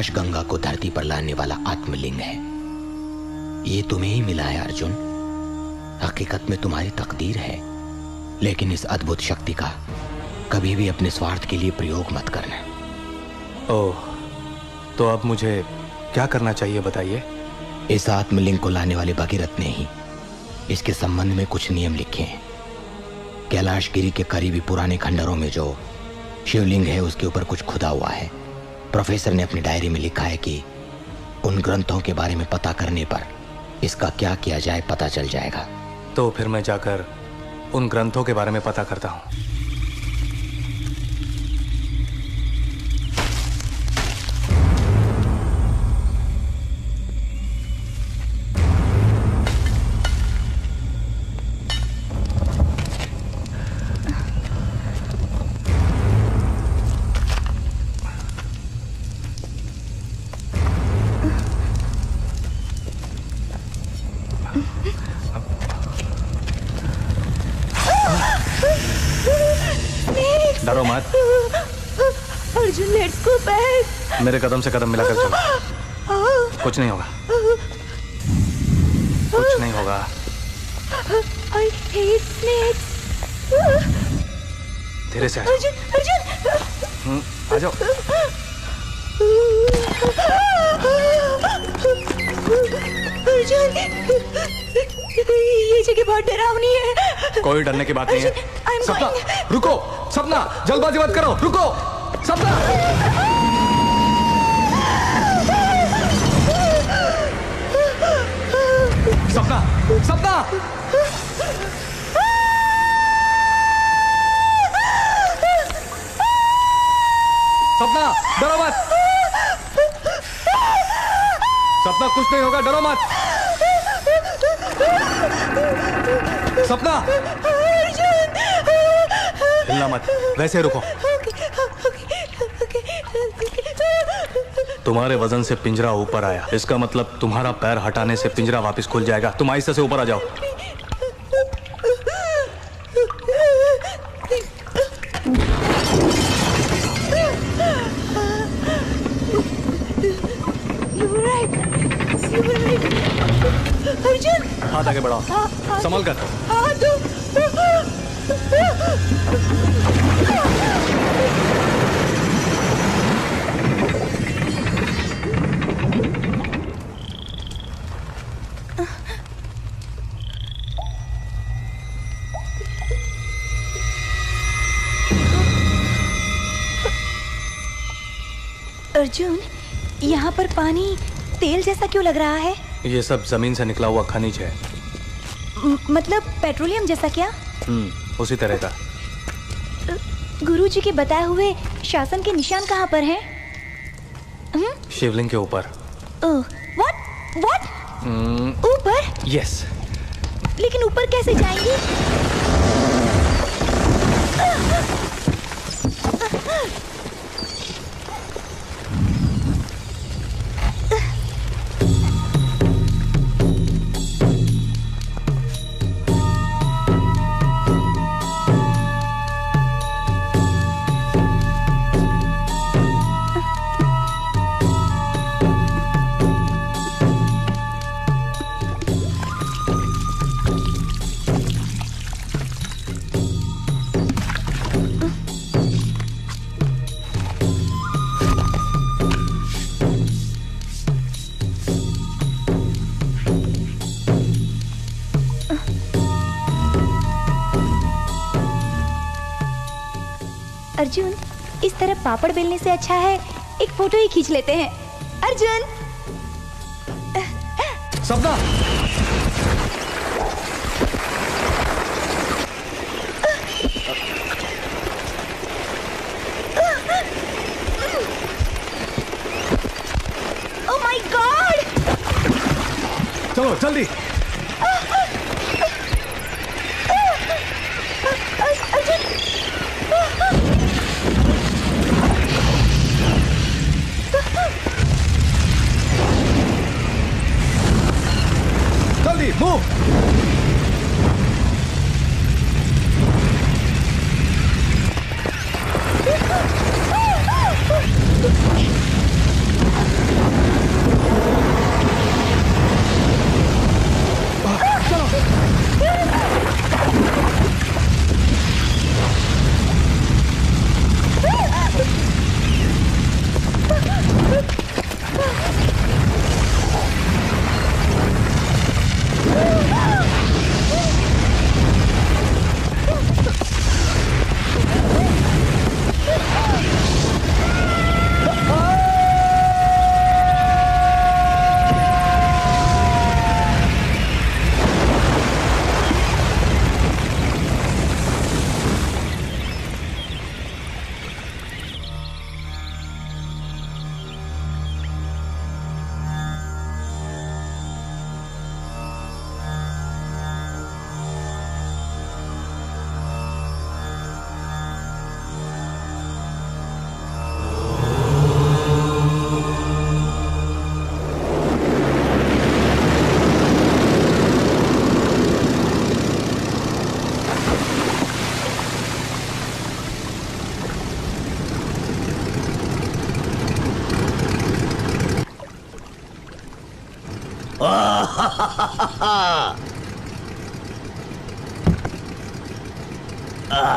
कैलाश गंगा को धरती पर लाने वाला आत्मलिंग है। ये तुम्हें ही मिला है अर्जुन। हकीकत में तुम्हारी तकदीर है, लेकिन इस अद्भुत शक्ति का कभी भी अपने स्वार्थ के लिए प्रयोग मत करना। ओह, तो अब मुझे क्या करना चाहिए बताइए। इस आत्मलिंग को लाने वाले भगीरथ ने ही इसके संबंध में कुछ नियम लिखे हैं। कैलाशगिरी के करीबी पुराने खंडरों में जो शिवलिंग है उसके ऊपर कुछ खुदा हुआ है। प्रोफेसर ने अपनी डायरी में लिखा है कि उन ग्रंथों के बारे में पता करने पर इसका क्या किया जाए पता चल जाएगा। तो फिर मैं जाकर उन ग्रंथों के बारे में पता करता हूँ। डरो मत अर्जुन, लेट्स गो बैक। मेरे कदम से कदम मिलाकर चलो। कुछ नहीं होगा, कुछ नहीं होगा। I hate snakes। धीरे से अर्जुन, अर्जुन। आ जाओ। अर्जुन, ये जगह बहुत डरावनी है। कोई डरने की बात नहीं है। I'm सपना, going। रुको। सपना, जल्दबाजी मत करो, रुको। सपना, सपना, सपना। सपना, डरो मत। सपना, कुछ नहीं होगा, डरो मत। सपना, हिलना मत, वैसे रुको। तुम्हारे वजन से पिंजरा ऊपर आया, इसका मतलब तुम्हारा पैर हटाने से पिंजरा वापस खुल जाएगा। तुम आहिस्ते से ऊपर आ जाओ। अर्जुन, हाथ आगे बढ़ाओ, संभल कर। अर्जुन, यहाँ पर पानी तेल जैसा क्यों लग रहा है? ये सब जमीन से निकला हुआ खनिज है। मतलब पेट्रोलियम जैसा क्या? उसी तरह का। गुरुजी के बताए हुए शासन के निशान कहाँ पर हैं? शिवलिंग के ऊपर। व्हाट? ऊपर? यस। लेकिन ऊपर कैसे जाएंगे? अर्जुन, इस तरह पापड़ बेलने से अच्छा है एक फोटो ही खींच लेते हैं। अर्जुन, सपना, ओह माय गॉड! चलो जल्दी। जल्दी move.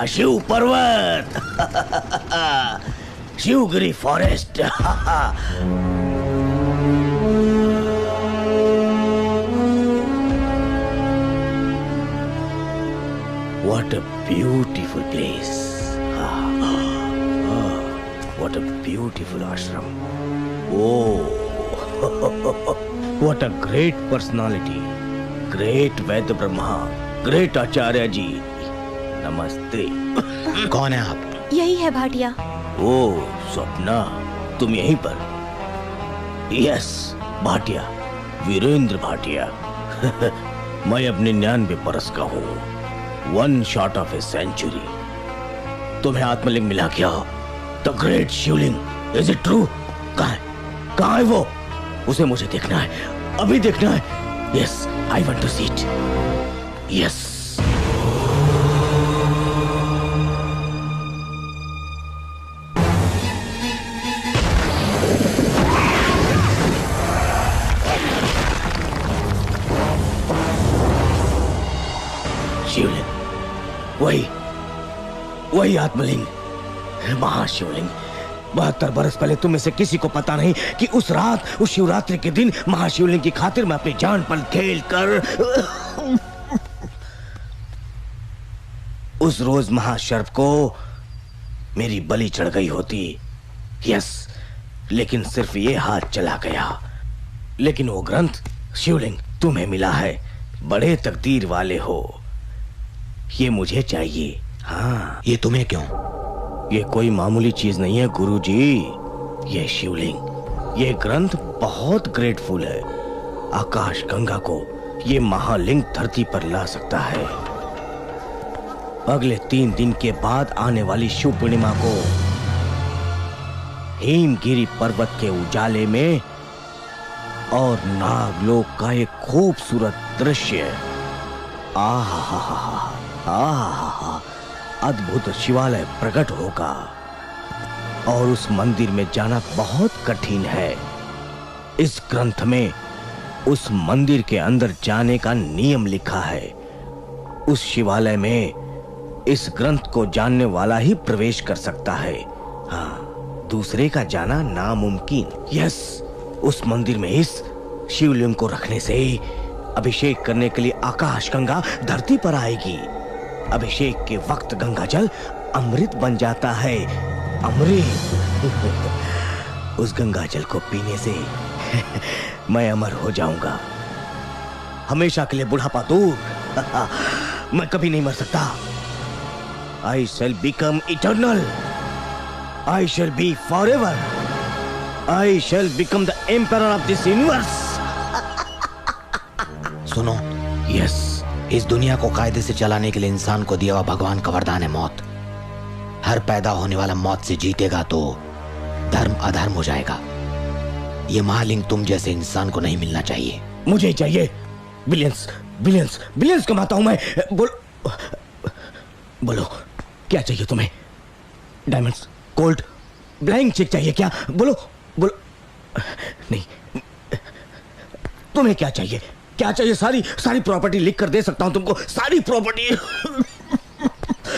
Shiv Parvat, Shivgiri forest. What a beautiful place. What a beautiful ashram. Oh, what a great personality. Great Ved Brahma. Great Acharya ji. नमस्ते। कौन है आप? यही है भाटिया। ओ स्वप्ना, तुम यहीं पर? यस, भाटिया, वीरेंद्र भाटिया। मैं अपने 99 बरस का हूँ। 1 shot of a century। तुम्हें आत्मलिंग मिला क्या? The great Shivling, is it true? कहाँ है वो? उसे मुझे देखना है, अभी देखना है। Yes, I want to see it. Yes. Shivling, वही आत्मलिंग, महाशिवलिंग। 72 बरस पहले तुम में से किसी को पता नहीं कि उस रात, उस शिवरात्रि के दिन, महाशिवलिंग की खातिर मैं अपनी जान पर खेल कर उस रोज महाशर्प को मेरी बलि चढ़ गई होती। यस, लेकिन सिर्फ ये हाथ चला गया। लेकिन वो ग्रंथ, शिवलिंग तुम्हें मिला है। बड़े तकदीर वाले हो। ये मुझे चाहिए। हाँ। ये तुम्हें क्यों? ये कोई मामूली चीज नहीं है गुरुजी। ये शिवलिंग, ये ग्रंथ बहुत ग्रेटफुल है। आकाश गंगा को ये महालिंग धरती पर ला सकता है। अगले 3 दिन के बाद आने वाली शिव पूर्णिमा को हेमगिरी पर्वत के उजाले में और नागलोक का एक खूबसूरत दृश्य, अद्भुत शिवालय प्रकट होगा। और उस मंदिर में जाना बहुत कठिन है। इस ग्रंथ में उस मंदिर के अंदर जाने का नियम लिखा है। उस शिवालय में इस ग्रंथ को जानने वाला ही प्रवेश कर सकता है। हाँ, दूसरे का जाना नामुमकिन। यस, उस मंदिर में इस शिवलिंग को रखने से अभिषेक करने के लिए आकाश गंगा धरती पर आएगी। अभिषेक के वक्त गंगा जल अमृत बन जाता है। अमृत। उस गंगा जल को पीने से मैं अमर हो जाऊंगा, हमेशा के लिए बुढ़ापा दूर। मैं कभी नहीं मर सकता। I shall become eternal. I shall be forever. I shall become the emperor of this universe. सुनो, यस, इस दुनिया को कायदे से चलाने के लिए इंसान को दिया हुआ भगवान का वरदान है मौत। हर पैदा होने वाला मौत से जीतेगा तो धर्म अधर्म हो जाएगा। ये महालिंग तुम जैसे इंसान को नहीं मिलना चाहिए। मुझे चाहिए। बिलियंस बिलियंस बिलियंस कमाता हूं मैं। बोलो क्या चाहिए तुम्हें? डायमंड्स, गोल्ड, ब्लैंक चेक चाहिए क्या? बोलो बोलो। नहीं, तुम्हें क्या चाहिए? क्या चाहिए? सारी प्रॉपर्टी लिख कर दे सकता हूं तुमको, सारी प्रॉपर्टी।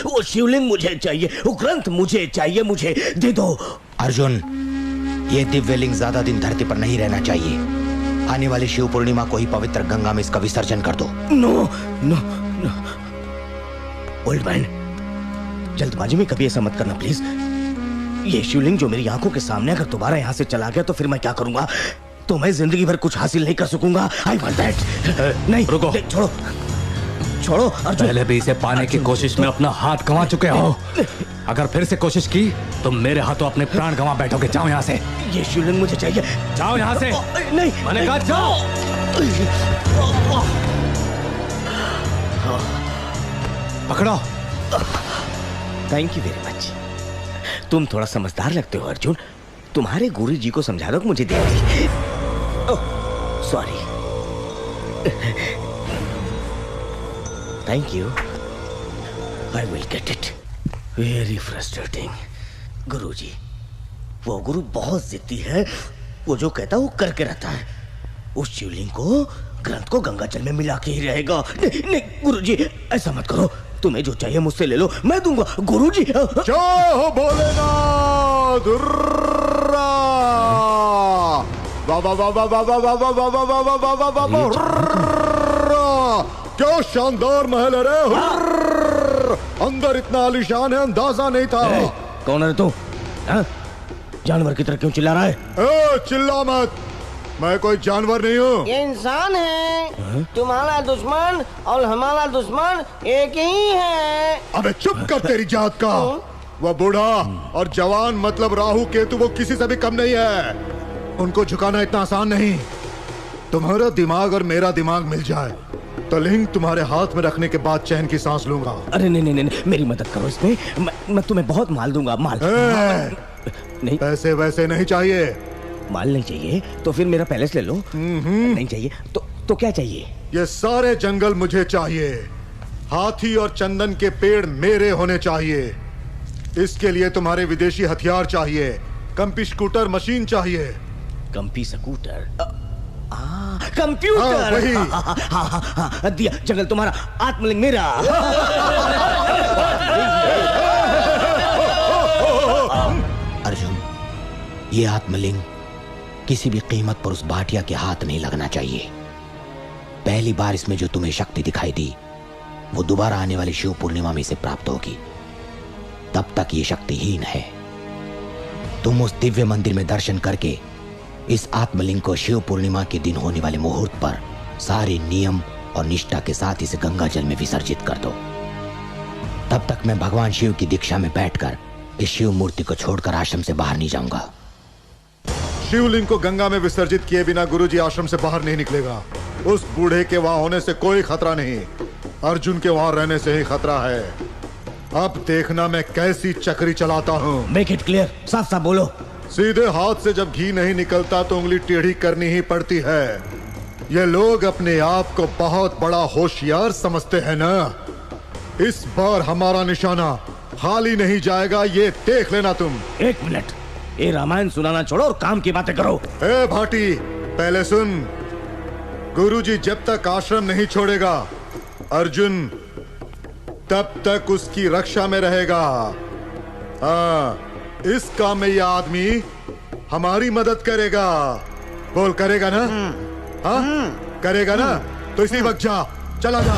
वो शिवलिंग मुझे चाहिए, वो ग्रंथ मुझे चाहिए, मुझे दे दो। अर्जुन, ये दिव्य लिंग ज्यादा दिन धरती पर नहीं रहना चाहिए। आने वाली शिव पूर्णिमा को ही पवित्र गंगा में इसका विसर्जन कर दो। No no no, old man, जल्दबाजी में कभी ऐसा मत करना प्लीज। ये शिवलिंग जो मेरी आंखों के सामने अगर दोबारा यहाँ से चला गया तो फिर मैं क्या करूंगा? तो मैं जिंदगी भर कुछ हासिल नहीं कर सकूंगा। I want that. नहीं, रुको, छोड़ो छोड़ो अर्जुन। पहले भी इसे पाने की कोशिश में अपना हाथ गंवा चुके हो। अगर फिर से कोशिश की तो मेरे हाथों अपने प्राण गंवा बैठोगे। जाओ यहाँ से। ये शिवलिंग मुझे चाहिए। जाओ यहाँ से। नहीं, मैंने कहा जाओ। पकड़ो। Thank you very much. तुम थोड़ा समझदार लगते हो अर्जुन। तुम्हारे गुरु जी को समझा दो कि मुझे दे दी। Sorry. Thank you. I will get it. Very frustrating. Guru ji, वो गुरु बहुत जिद्दी है। वो जो कहता है वो करके रहता है। उस शिवलिंग को ग्रंथ को गंगा जल में मिला के ही रहेगा। नहीं नहीं गुरुजी, ऐसा मत करो। तुम्हें जो चाहिए मुझसे ले लो, मैं दूंगा गुरुजी। जय हो भोलेनाथ। वाह वाह वाह वाह वाह वाह वाह वाह वाह वाह वाह वाह वाह वाह वाह, क्या शानदार महल है रे। अंदर इतना आलीशान है, अंदाजा नहीं था। कौन है तू? जानवर की तरह क्यों चिल्ला रहा है? चिल्ला मत, मैं कोई जानवर नहीं हूँ। ये इंसान है। तुम्हारा दुश्मन और हमारा दुश्मन एक ही है। अबे चुप कर तेरी जात का। वह बूढ़ा और जवान मतलब राहु केतु वो किसी से भी कम नहीं है। उनको झुकाना इतना आसान नहीं। तुम्हारा दिमाग और मेरा दिमाग मिल जाए तो लिंग तुम्हारे हाथ में रखने के बाद चैन की सांस लूंगा। अरे नहीं नहीं नहीं, मेरी मदद करो इसमें। मैं तुम्हें बहुत माल दूंगा। माल नहीं, पैसे वैसे नहीं चाहिए। माल नहीं चाहिए तो फिर मेरा पैलेस ले लो। नहीं चाहिए तो क्या चाहिए? ये सारे जंगल मुझे चाहिए। हाथी और चंदन के पेड़ मेरे होने चाहिए। इसके लिए तुम्हारे विदेशी हथियार चाहिए। कंपी स्कूटर मशीन चाहिए। कंपी स्कूटर? कंप्यूटर। वही। हाँ, दिया। जंगल तुम्हारा, आत्मलिंग मेरा। अर्जुन, ये आत्मलिंग किसी भी कीमत पर उस भाटिया के हाथ नहीं लगना चाहिए। पहली बार इसमें जो तुम्हें शक्ति दिखाई दी वो दोबारा आने वाली शिव पूर्णिमा में से प्राप्त होगी। तब तक ये शक्तिहीन है। तुम उस दिव्य मंदिर में दर्शन करके इस आत्मलिंग को शिव पूर्णिमा के दिन होने वाले मुहूर्त पर सारे नियम और निष्ठा के साथ इसे गंगा जल में विसर्जित कर दो। तब तक मैं भगवान शिव की दीक्षा में बैठकर इस शिव मूर्ति को छोड़कर आश्रम से बाहर नहीं जाऊंगा। शिवलिंग को गंगा में विसर्जित किए बिना गुरुजी आश्रम से बाहर नहीं निकलेगा। उस बूढ़े के वहां होने से कोई खतरा नहीं, अर्जुन के वहां रहने से ही खतरा है। अब देखना मैं कैसी चक्री चलाता हूँ। मेक इट क्लियर, साफ साफ बोलो। सीधे हाथ से जब घी नहीं निकलता तो उंगली टेढ़ी करनी ही पड़ती है। ये लोग अपने आप को बहुत बड़ा होशियार समझते हैं ना। इस बार हमारा निशाना खाली नहीं जाएगा, ये देख लेना तुम। एक मिनट, ये रामायण सुनाना छोड़ो और काम की बातें करो। ए भाटी, पहले सुन। गुरुजी जब तक आश्रम नहीं छोड़ेगा अर्जुन तब तक उसकी रक्षा में रहेगा। हाँ, इस काम में यह आदमी हमारी मदद करेगा। बोल, करेगा ना? हाँ, करेगा ना? तो इसी वक्त जा, चला जा।